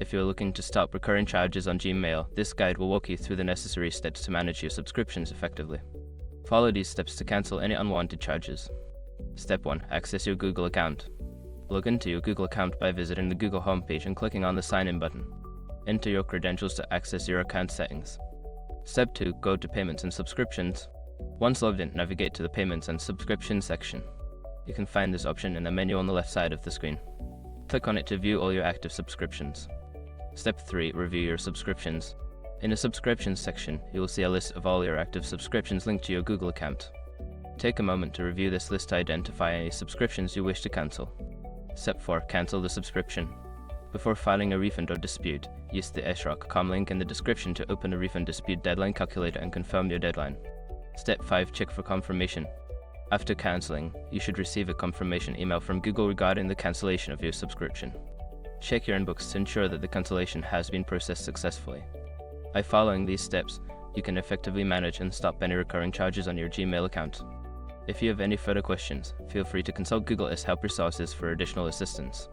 If you're looking to stop recurring charges on Gmail, this guide will walk you through the necessary steps to manage your subscriptions effectively. Follow these steps to cancel any unwanted charges. Step 1. Access your Google account. Log into your Google account by visiting the Google homepage and clicking on the Sign In button. Enter your credentials to access your account settings. Step 2. Go to Payments and Subscriptions. Once logged in, navigate to the Payments and Subscriptions section. You can find this option in the menu on the left side of the screen. Click on it to view all your active subscriptions. Step 3. Review your subscriptions. In the Subscriptions section, you will see a list of all your active subscriptions linked to your Google account. Take a moment to review this list to identify any subscriptions you wish to cancel. Step 4. Cancel the subscription. Before filing a refund or dispute, use the sroc.com link in the description to open a refund dispute deadline calculator and confirm your deadline. Step 5. Check for confirmation. After cancelling, you should receive a confirmation email from Google regarding the cancellation of your subscription. Check your inbox to ensure that the cancellation has been processed successfully. By following these steps, you can effectively manage and stop any recurring charges on your Gmail account. If you have any further questions, feel free to consult Google as help resources for additional assistance.